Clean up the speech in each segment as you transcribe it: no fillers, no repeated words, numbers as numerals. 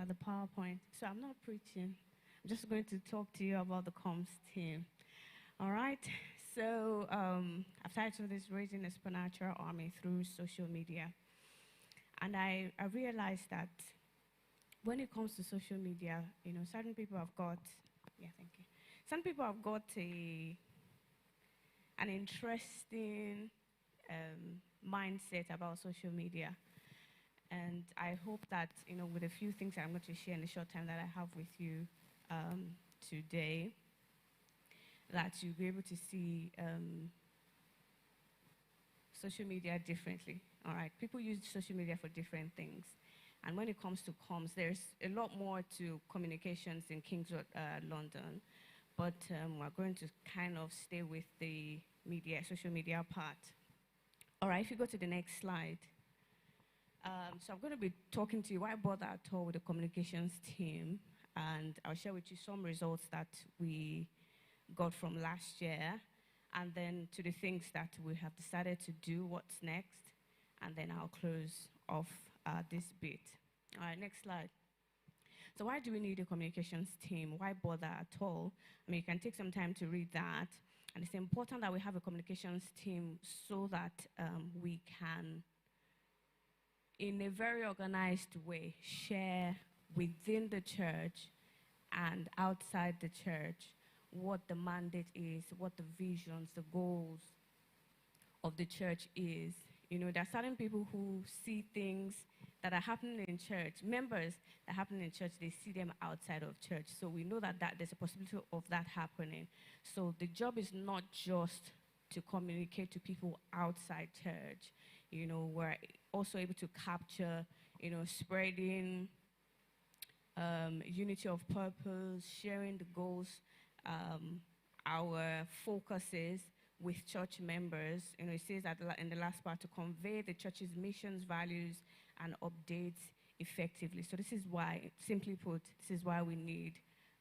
the PowerPoint. So I'm not preaching. I'm just going to talk to you about the comms team. All right. So I've titled this "Raising a Supernatural Army Through Social Media," and I realized that when it comes to social media, certain people have got, yeah, thank you. Some people have got an interesting mindset about social media. And I hope that, with a few things I'm going to share in the short time that I have with you today, that you'll be able to see social media differently. All right, people use social media for different things. And when it comes to comms, there's a lot more to communications in King's Road, London. But we're going to kind of stay with the social media part. All right, if you go to the next slide. So I'm going to be talking to you why bother at all with the communications team, and I'll share with you some results that we got from last year, and then to the things that we have decided to do, what's next, and then I'll close off this bit. All right, next slide. So why do we need a communications team? Why bother at all? I mean, you can take some time to read that, and it's important that we have a communications team so that we can, in a very organized way, share within the church and outside the church what the mandate is, what the visions, the goals of the church is. There are certain people who see things that are happening in church, members that happen in church, they see them outside of church. So we know that there's a possibility of that happening. So the job is not just to communicate to people outside church. We're also able to capture, spreading unity of purpose, sharing the goals, our focuses with church members. It says that in the last part, to convey the church's missions, values, and updates effectively. So this is why, simply put, this is why we need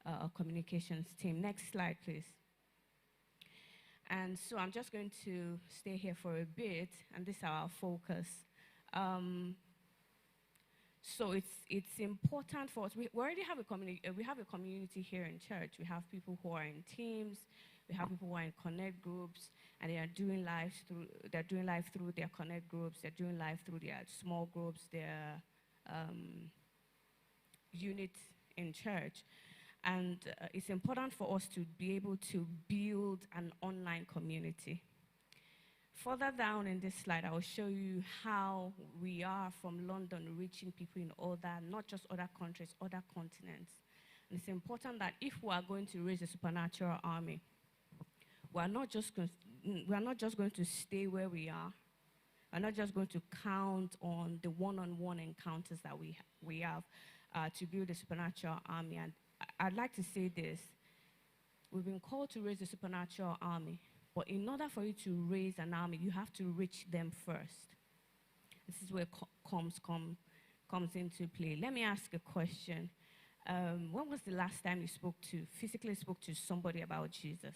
a communications team. Next slide, please. And so I'm just going to stay here for a bit, and this is our focus. So it's important for us. We already have a community here in church. We have people who are in teams. We have people who are in connect groups, and they are doing live through their connect groups. They're doing live through their small groups, their units in church. And it's important for us to be able to build an online community. Further down in this slide, I will show you how we are from London reaching people in not just other countries, other continents. And it's important that if we are going to raise a supernatural army, we are not just going to stay where we are. We're not just going to count on the one-on-one encounters that we have to build a supernatural army. And I'd like to say this. We've been called to raise a supernatural army, but in order for you to raise an army, you have to reach them first. This is where comms comes into play. Let me ask a question. When was the last time you physically spoke to somebody about Jesus?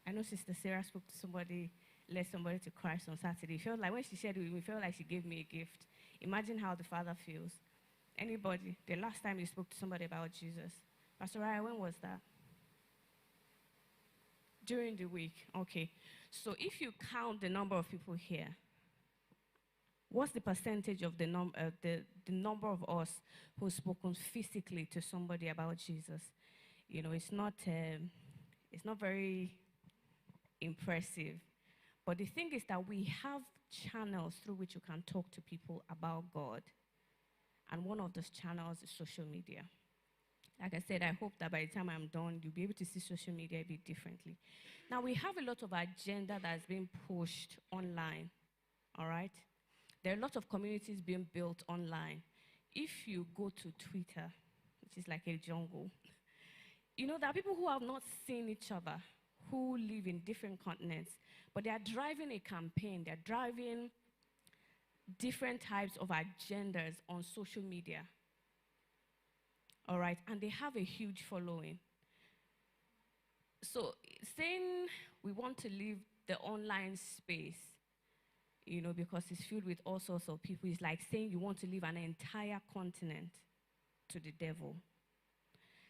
I know Sister Sarah spoke to led somebody to Christ on Saturday. It felt like when she shared with me, it felt like she gave me a gift. Imagine how the Father feels. Anybody, the last time you spoke to somebody about Jesus? Pastor Raya, when was that? During the week. Okay. So if you count the number of people here, what's the percentage of the number of us who've spoken physically to somebody about Jesus? It's not very impressive. But the thing is that we have channels through which you can talk to people about God. And one of those channels is social media. Like I said, I hope that by the time I'm done, you'll be able to see social media a bit differently. Now, we have a lot of agenda that's being pushed online, all right? There are a lot of communities being built online. If you go to Twitter, which is like a jungle, there are people who have not seen each other, who live in different continents, but they are driving a campaign. They're driving different types of agendas on social media. All right, and they have a huge following. So saying we want to leave the online space, because it's filled with all sorts of people. It's like saying you want to leave an entire continent to the devil.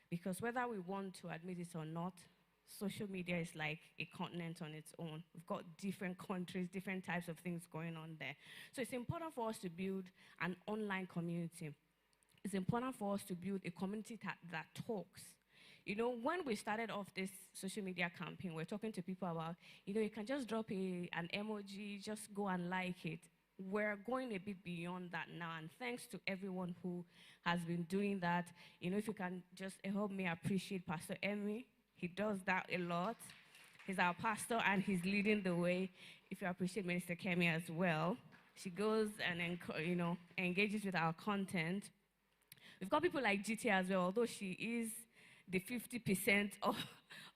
Because whether we want to admit it or not, social media is like a continent on its own. We've got different countries, different types of things going on there. So it's important for us to build an online community. It's important for us to build a community that talks. When we started off this social media campaign, we're talking to people about, you can just drop an emoji, just go and like it. We're going a bit beyond that now, and thanks to everyone who has been doing that. If you can just help me appreciate Pastor Emmy. He does that a lot. He's our pastor, and he's leading the way. If you appreciate Minister Kemi as well. She goes and engages with our content. We've got people like GT as well, although she is the 50%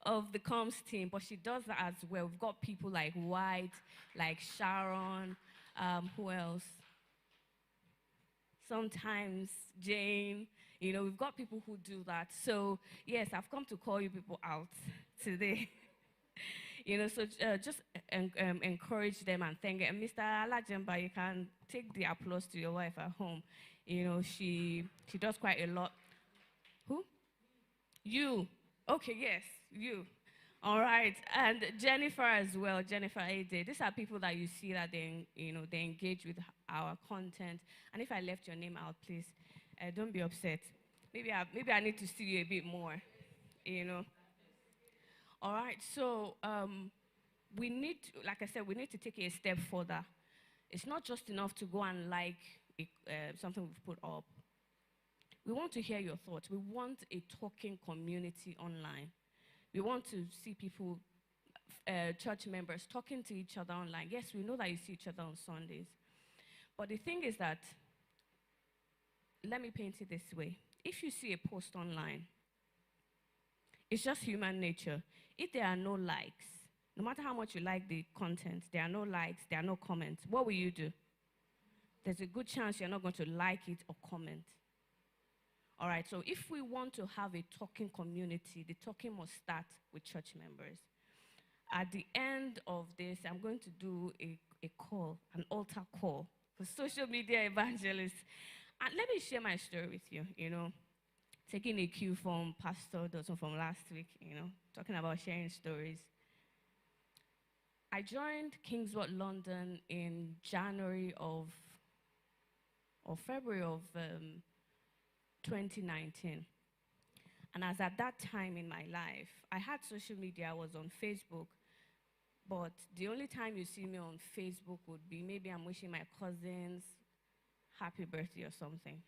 of the comms team, but she does that as well. We've got people like White, like Sharon, who else? Sometimes Jane, we've got people who do that. So yes, I've come to call you people out today. So just encourage them and thank them. Mr. Alajemba, you can take the applause to your wife at home. She does quite a lot. Who? You. Okay, yes, you. All right, and Jennifer as well, Jennifer Ade. These are people that you see that they engage with our content. And if I left your name out, please, don't be upset. Maybe I need to see you a bit more, All right, so we need, like I said, we need to take it a step further. It's not just enough to go and like something we've put up. We want to hear your thoughts. We want a talking community online. We want to see people, church members, talking to each other online. Yes, we know that you see each other on Sundays. But the thing is that, let me paint it this way. If you see a post online, it's just human nature. If there are no likes, no matter how much you like the content, there are no likes, there are no comments, what will you do? There's a good chance you're not going to like it or comment. All right, so if we want to have a talking community, the talking must start with church members. At the end of this, I'm going to do a call, an altar call for social media evangelists. And let me share my story with you, taking a cue from Pastor Dawson from last week, talking about sharing stories. I joined Kingswood London in January or February of 2019. And as at that time in my life, I had social media. I was on Facebook, but the only time you see me on Facebook would be maybe I'm wishing my cousins happy birthday or something.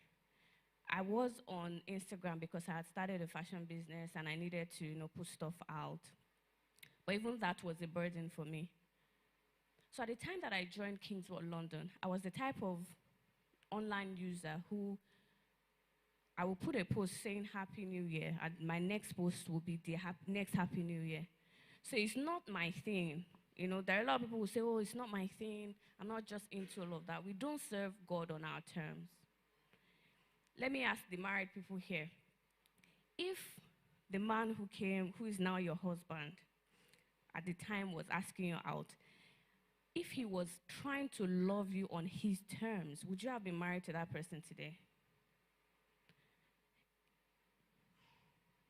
I was on Instagram because I had started a fashion business and I needed to put stuff out. But even that was a burden for me. So at the time that I joined Kingswood London, I was the type of online user who I will put a post saying Happy New Year, and my next post will be the next Happy New Year. So it's not my thing. There are a lot of people who say, oh, it's not my thing. I'm not just into all of that. We don't serve God on our terms. Let me ask the married people here. If the man who came, who is now your husband, at the time was asking you out, if he was trying to love you on his terms, would you have been married to that person today?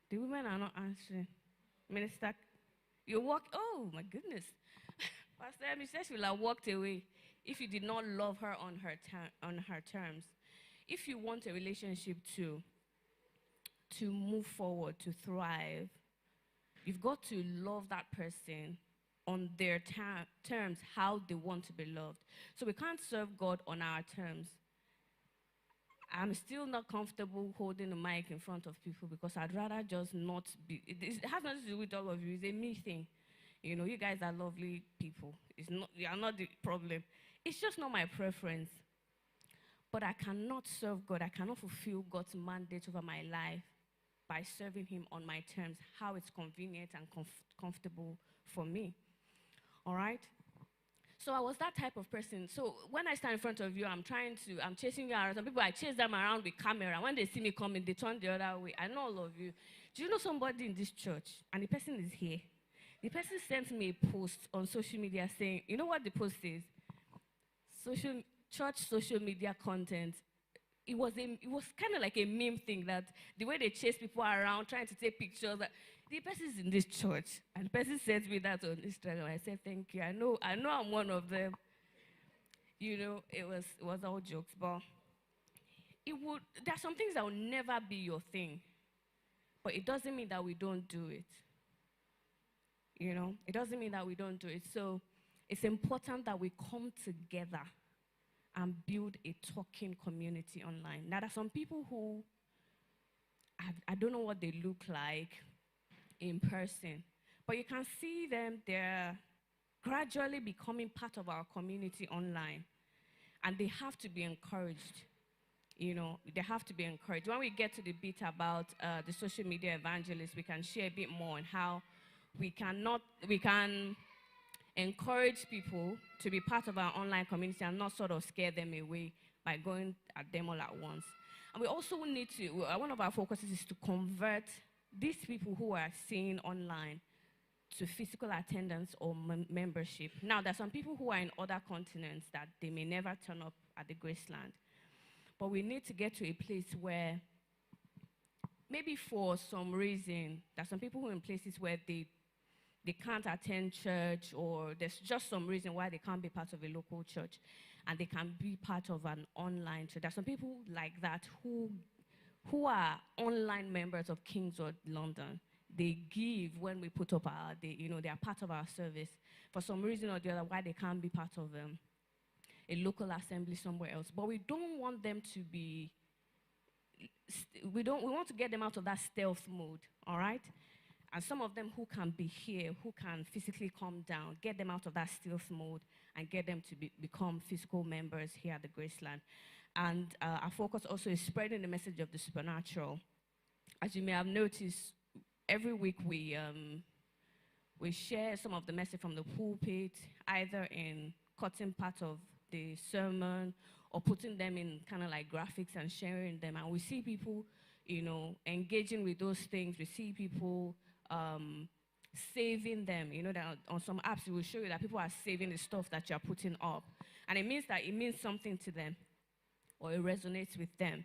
The women are not answering. Minister, you walk, oh my goodness. Pastor Emi says she will have walked away if you did not love her on her terms. If you want a relationship to move forward, to thrive, you've got to love that person on their terms, how they want to be loved. So we can't serve God on our terms. I'm still not comfortable holding the mic in front of people because I'd rather just not be. It has nothing to do with all of you. It's a me thing. You guys are lovely people. You are not the problem. It's just not my preference. But I cannot serve God. I cannot fulfill God's mandate over my life by serving him on my terms, how it's convenient and comfortable for me. All right? So I was that type of person. So when I stand in front of you, I'm chasing you around. Some people, I chase them around with camera. When they see me coming, they turn the other way. I know all of you. Do you know somebody in this church? And the person is here. The person sent me a post on social media saying, you know what the post says? social church social media content, it was kind of like a meme thing, that the way they chase people around trying to take pictures, that the person's in this church and the person sends me that on Instagram. I said thank you. I know I'm one of them. It was all jokes, but there are some things that will never be your thing, but it doesn't mean that we don't do it. It doesn't mean that we don't do it. So it's important that we come together and build a talking community online. Now, there are some people who, I don't know what they look like in person, but you can see them, they're gradually becoming part of our community online, and they have to be encouraged. They have to be encouraged. When we get to the bit about the social media evangelists, we can share a bit more on how we can encourage people to be part of our online community and not sort of scare them away by going at them all at once. And we also need to, one of our focuses is to convert these people who are seeing online to physical attendance or membership. Now, there are some people who are in other continents that they may never turn up at the Graceland. But we need to get to a place where maybe for some reason, there are some people who are in places where they can't attend church, or there's just some reason why they can't be part of a local church, and they can be part of an online church. There are some people like that who are online members of Kingswood London. They give when we put up they are part of our service. For some reason or the other, why they can't be part of a local assembly somewhere else. But we don't want them to be, we want to get them out of that stealth mode, all right? And some of them who can be here, who can physically come down, get them out of that stealth mode and get them to become physical members here at the Graceland. And our focus also is spreading the message of the supernatural. As you may have noticed, every week we share some of the message from the pulpit, either in cutting part of the sermon or putting them in kind of like graphics and sharing them. And we see people, engaging with those things. We see people saving them. That on some apps, it will show you that people are saving the stuff that you're putting up. And it means that it means something to them, or it resonates with them.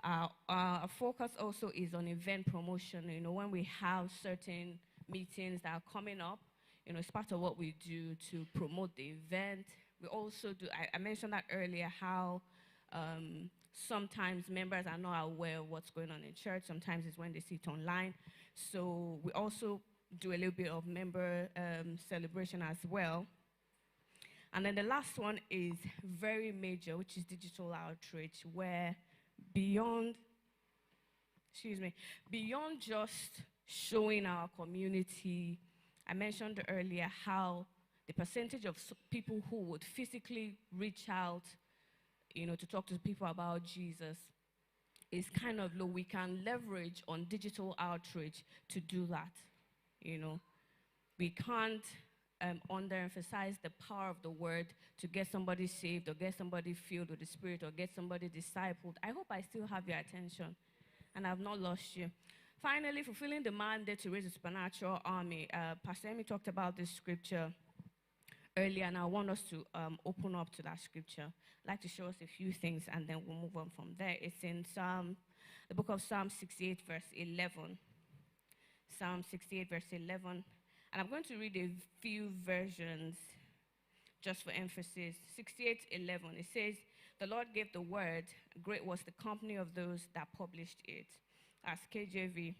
Our focus also is on event promotion. When we have certain meetings that are coming up, it's part of what we do to promote the event. We also do, I mentioned that earlier, how sometimes members are not aware of what's going on in church. Sometimes it's when they see it online. So we also do a little bit of member celebration as well. And then the last one is very major, which is digital outreach, where beyond just showing our community, I mentioned earlier how the percentage of people who would physically reach out, to talk to people about Jesus is kind of low. We can leverage on digital outreach to do that. We can't underemphasize the power of the word to get somebody saved, or get somebody filled with the Spirit, or get somebody discipled. I hope I still have your attention and I've not lost you. Finally, fulfilling the mandate to raise a supernatural army. Pastor Amy talked about this scripture earlier, and I want us to open up to that scripture. I'd like to show us a few things, and then we'll move on from there. It's in the book of Psalm 68, verse 11. Psalm 68, verse 11. And I'm going to read a few versions just for emphasis. 68:11. It says, "The Lord gave the word, great was the company of those that published it." As KJV.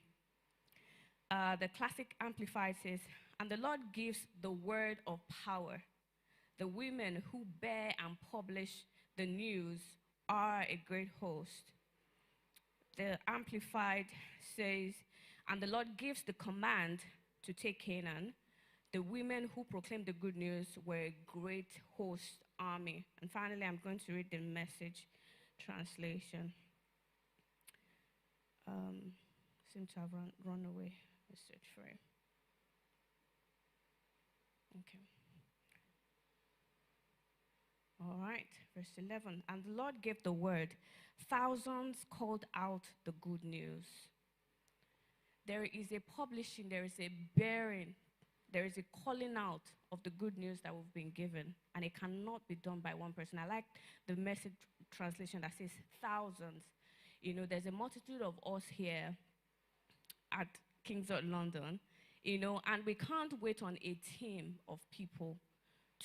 The Classic Amplified says, "And the Lord gives the word of power. The women who bear and publish the news are a great host." The Amplified says, "And the Lord gives the command to take Canaan. The women who proclaim the good news were a great host army." And finally, I'm going to read the Message translation. Seem to have run away. Let's search for it. Okay. All right, verse 11. "And the Lord gave the word. Thousands called out the good news." There is a publishing, there is a bearing, there is a calling out of the good news that we've been given, and it cannot be done by one person. I like the message translation that says thousands. You know, there's a multitude of us here at King's of London, you know, and we can't wait on a team of people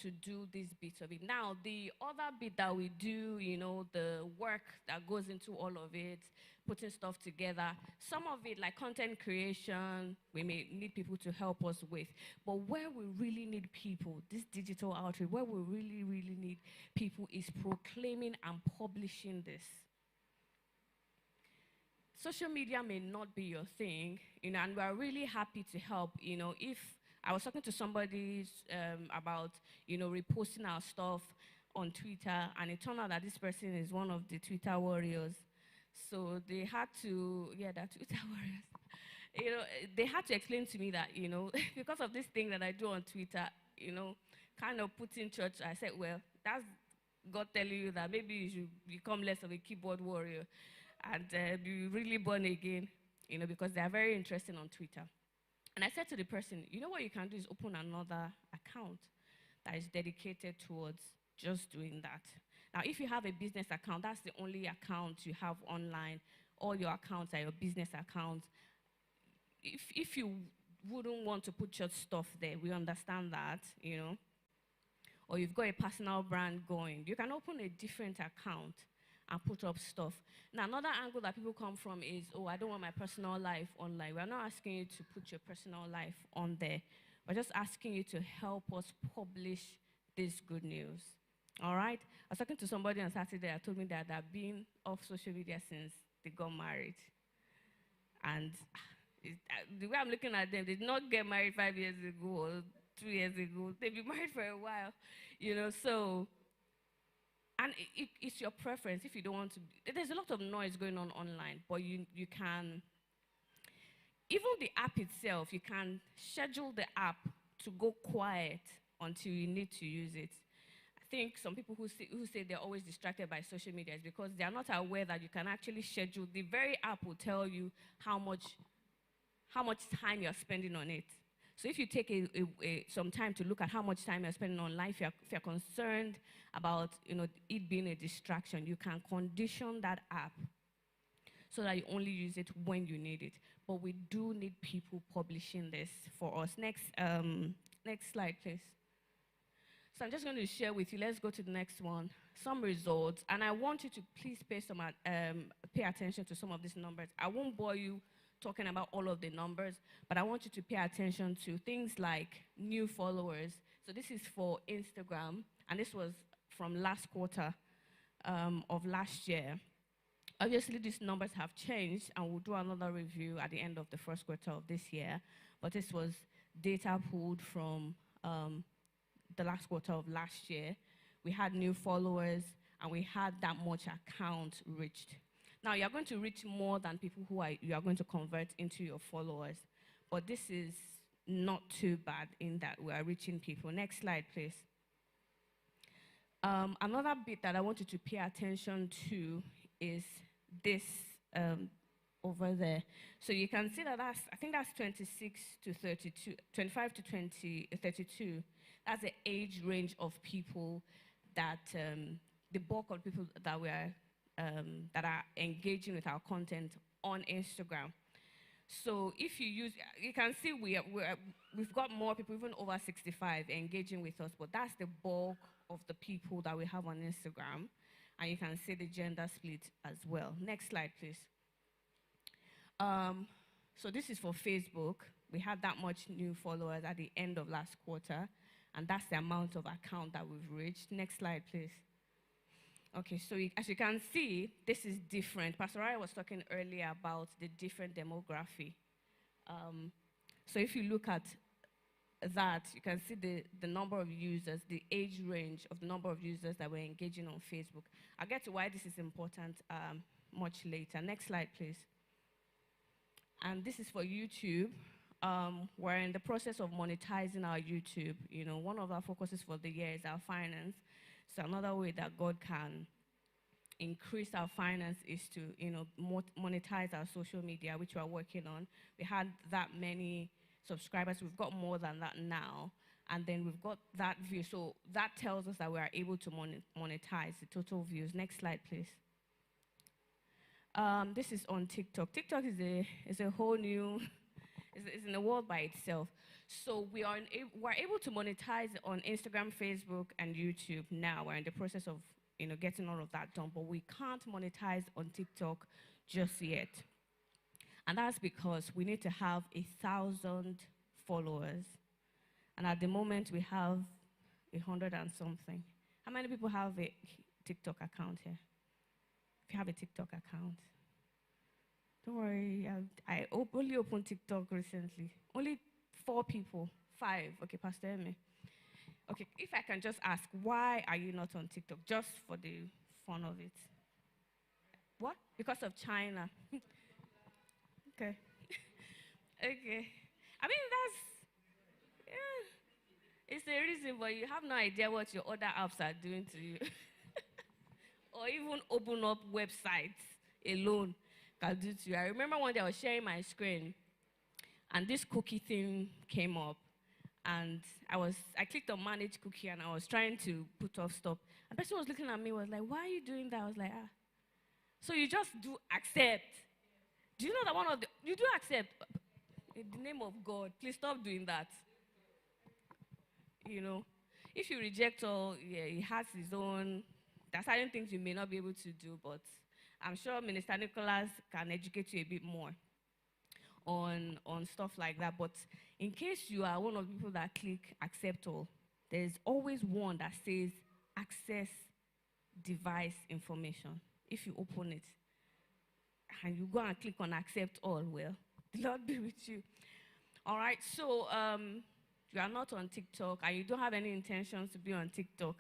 to do this bit of it. Now, the other bit that we do, you know, the work that goes into all of it, putting stuff together, some of it, like content creation, we may need people to help us with. But where we really need people, this digital outreach, where we really, really need people is proclaiming and publishing this. Social media may not be your thing, you know, and we're really happy to help, you know, if I was talking to somebody about, you know, reposting our stuff on Twitter, and it turned out that this person is one of the Twitter warriors. So they had to, yeah, they're Twitter warriors. You know, they had to explain to me that, you know, because of this thing that I do on Twitter, you know, kind of put in church, I said, well, that's God telling you that maybe you should become less of a keyboard warrior and be really born again, you know, because they are very interesting on Twitter. And I said to the person, you know what you can do is open another account that is dedicated towards just doing that. Now, if you have a business account, that's the only account you have online. All your accounts are your business accounts. If you wouldn't want to put your stuff there, we understand that, you know, or you've got a personal brand going, you can open a different account and put up stuff. Now, another angle that people come from is, oh, I don't want my personal life online. We're not asking you to put your personal life on there. We're just asking you to help us publish this good news. All right? I was talking to somebody on Saturday that told me that they've been off social media since they got married. And the way I'm looking at them, they did not get married 5 years ago or 2 years ago. They've been married for a while, you know, so. And it's your preference if you don't want to. There's a lot of noise going on online, but you can, even the app itself, you can schedule the app to go quiet until you need to use it. I think some people who say they're always distracted by social media is because they are not aware that you can actually schedule. The very app will tell you how much time you're spending on it. So if you take some time to look at how much time you're spending online, if you're concerned about, you know, it being a distraction, you can condition that app so that you only use it when you need it. But we do need people publishing this for us. Next slide, please. So I'm just going to share with you. Let's go to the next one. Some results, and I want you to please pay attention to some of these numbers. I won't bore you talking about all of the numbers, but I want you to pay attention to things like new followers. So this is for Instagram, and this was from last quarter of last year. Obviously, these numbers have changed, and we'll do another review at the end of the first quarter of this year, but this was data pulled from the last quarter of last year. We had new followers, and we had that much account reached. Now, you're going to reach more than people who you are going to convert into your followers. But this is not too bad in that we are reaching people. Next slide, please. Another bit that I want you to pay attention to is this over there. So you can see that I think that's 26 to 32, 25 to 32. That's the age range of people that, the bulk of people that we are that are engaging with our content on Instagram. So if you use, you can see we've got more people, even over 65, engaging with us, but that's the bulk of the people that we have on Instagram. And you can see the gender split as well. Next slide, please. So this is for Facebook. We had that much new followers at the end of last quarter, and that's the amount of account that we've reached. Next slide, please. Okay, so as you can see, this is different. Pastor Raya was talking earlier about the different demography. So if you look at that, you can see the number of users, the age range of the number of users that we're engaging on Facebook. I'll get to why this is important much later. Next slide, please. And this is for YouTube. We're in the process of monetizing our YouTube. You know, one of our focuses for the year is our finance. So another way that God can increase our finance is to, you know, monetize our social media, which we're working on. We had that many subscribers. We've got more than that now. And then we've got that view. So that tells us that we are able to monetize the total views. Next slide, please. This is on TikTok. TikTok is a whole new, is in a world by itself. So we're able to monetize on Instagram, Facebook, and YouTube now. We're in the process of getting all of that done, but we can't monetize on TikTok just yet. And that's because we need to have 1,000 followers. And at the moment, we have 100 and something. How many people have a TikTok account here? If you have a TikTok account. Don't worry, I only opened TikTok recently. Only 4 people, 5. Okay, Pastor Emi. Okay, if I can just ask, why are you not on TikTok? Just for the fun of it. What? Because of China. Okay. Okay. I mean, it's a reason, but you have no idea what your other apps are doing to you. Or even open up websites alone can do to you. I remember one day I was sharing my screen, and this cookie thing came up. And I clicked on manage cookie, and I was trying to put off stop. And the person was looking at me, was like, why are you doing that? I was like, So you just do accept. Do you know that you do accept? In the name of God, please stop doing that. If you reject all, he has his own, there's certain things you may not be able to do, but I'm sure Minister Nicholas can educate you a bit more on stuff like that. But in case you are one of the people that click accept all, there's always one that says access device information. If you open it and you go and click on accept all, well, the Lord be with you. All right, so you are not on TikTok and you don't have any intentions to be on TikTok,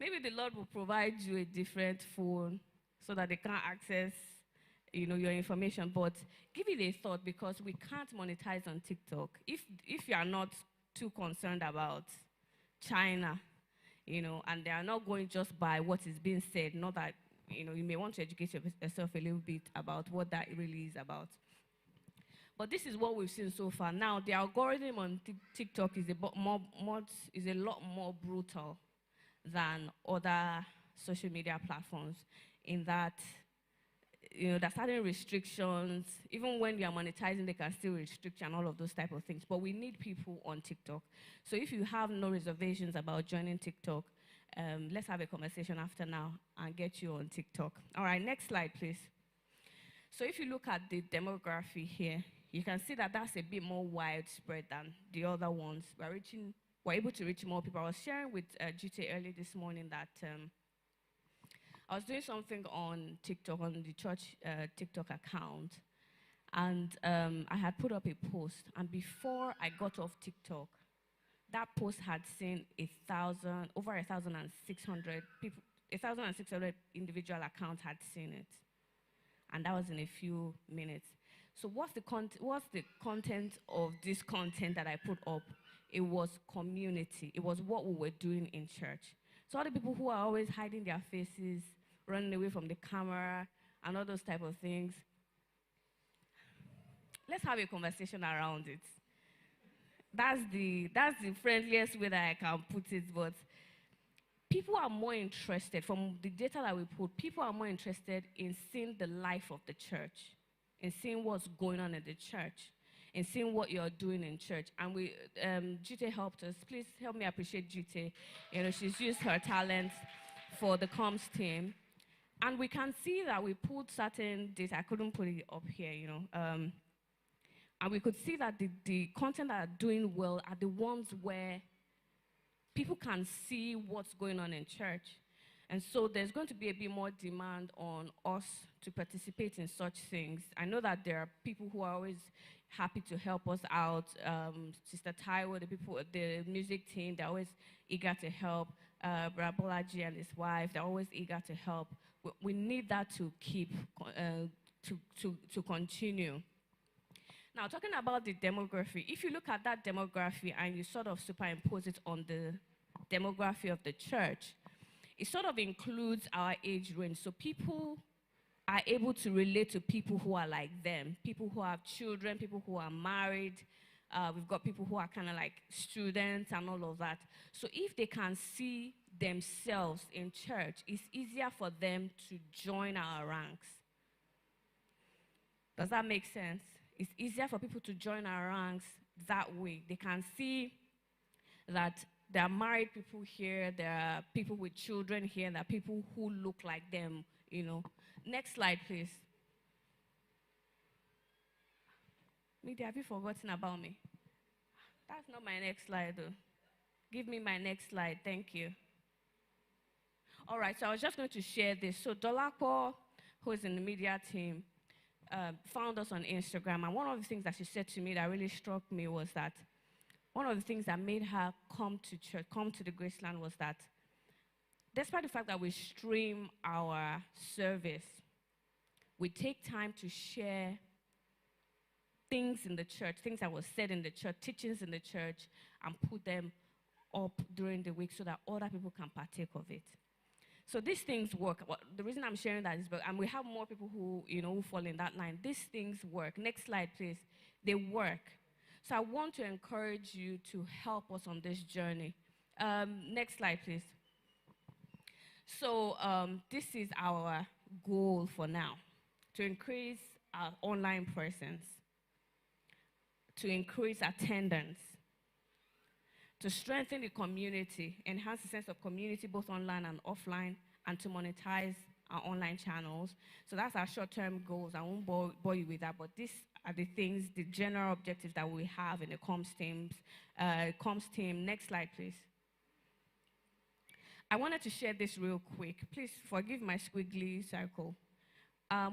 maybe the Lord will provide you a different phone so that they can access your information. But give it a thought, because we can't monetize on TikTok. If you are not too concerned about China, and they are not going just by what is being said, not that, you may want to educate yourself a little bit about what that really is about. But this is what we've seen so far. Now, the algorithm on TikTok is a lot more brutal than other social media platforms, in that there's certain restrictions. Even when you are monetizing, they can still restrict you and all of those type of things. But we need people on TikTok. So if you have no reservations about joining TikTok, let's have a conversation after now and get you on TikTok. All right, next slide, please. So if you look at the demography here, you can see that that's a bit more widespread than the other ones. We're able to reach more people. I was sharing with GT early this morning that I was doing something on TikTok, on the church TikTok account, and I had put up a post. And before I got off TikTok, that post had seen over 1,600 people, 1,600 individual accounts had seen it. And that was in a few minutes. So what's the content of this content that I put up? It was community. It was what we were doing in church. So all the people who are always hiding their faces, running away from the camera, and all those type of things, let's have a conversation around it. That's the friendliest way that I can put it, but people are more interested, from the data that we put, people are more interested in seeing the life of the church, in seeing what's going on in the church, in seeing what you're doing in church. And Jute helped us. Please help me appreciate Jute. She's used her talents for the comms team. And we can see that we put certain data. I couldn't put it up here, and we could see that the content that are doing well are the ones where people can see what's going on in church. And so there's going to be a bit more demand on us to participate in such things. I know that there are people who are always happy to help us out. Sister Taiwo, the music team, they're always eager to help. Bolaji and his wife, they're always eager to help. We need that to keep, to continue. Now, talking about the demography, if you look at that demography and you sort of superimpose it on the demography of the church, it sort of includes our age range. So people are able to relate to people who are like them, people who have children, people who are married, We've got people who are kind of like students and all of that. So if they can see themselves in church, it's easier for them to join our ranks. Does that make sense? It's easier for people to join our ranks that way. They can see that there are married people here, there are people with children here, there are people who look like them, you know. Next slide, please. Media, have you forgotten about me? That's not my next slide, though. Give me my next slide. Thank you. All right, so I was just going to share this. So Dolapo, who is in the media team, found us on Instagram. And one of the things that she said to me that really struck me was that one of the things that made her come to church, come to the Graceland, was that despite the fact that we stream our service, we take time to share things in the church, things that were said in the church, teachings in the church, and put them up during the week so that other people can partake of it. So these things work. The reason I'm sharing that is, and we have more people who, who fall in that line. These things work. Next slide, please. They work. So I want to encourage you to help us on this journey. Next slide, please. So this is our goal for now, to increase our online presence, to increase attendance, to strengthen the community, enhance the sense of community both online and offline, and to monetize our online channels. So that's our short-term goals. I won't bore you with that, but these are the things, the general objectives that we have in the comms team. Next slide, please. I wanted to share this real quick. Please forgive my squiggly circle.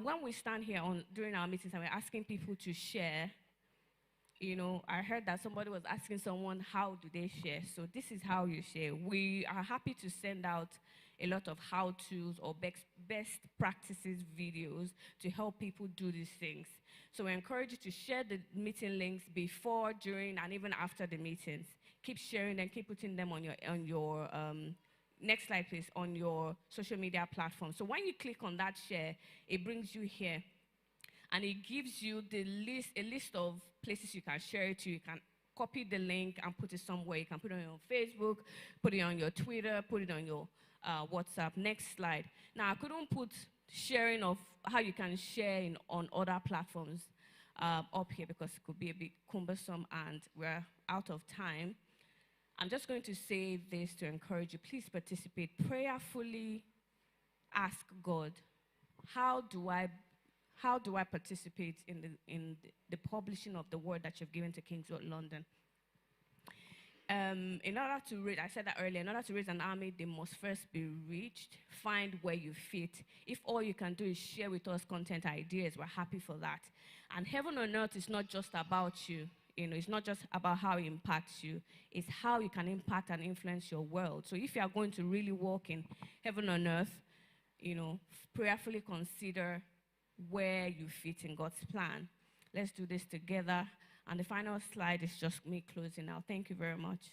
When we stand here during our meetings and we're asking people to share, I heard that somebody was asking someone, how do they share? So this is how you share. We are happy to send out a lot of how-tos or best practices videos to help people do these things. So we encourage you to share the meeting links before, during, and even after the meetings. Keep sharing them, keep putting them on your next slide, please, on your social media platform. So when you click on that share, it brings you here. And it gives you a list of places you can share it to. You can copy the link and put it somewhere. You can put it on your Facebook, put it on your Twitter, put it on your WhatsApp. Next slide. Now, I couldn't put sharing of how you can share on other platforms up here because it could be a bit cumbersome and we're out of time. I'm just going to say this to encourage you. Please participate. Prayerfully ask God, how do I participate in the publishing of the word that you've given to King's Road, London? In order to raise, I said that earlier, in order to raise an army, they must first be reached. Find where you fit. If all you can do is share with us content ideas, we're happy for that. And Heaven on Earth is not just about you. It's not just about how it impacts you. It's how you can impact and influence your world. So if you are going to really walk in Heaven on Earth, prayerfully consider where you fit in God's plan. Let's do this together. And the final slide is just me closing now. Thank you very much.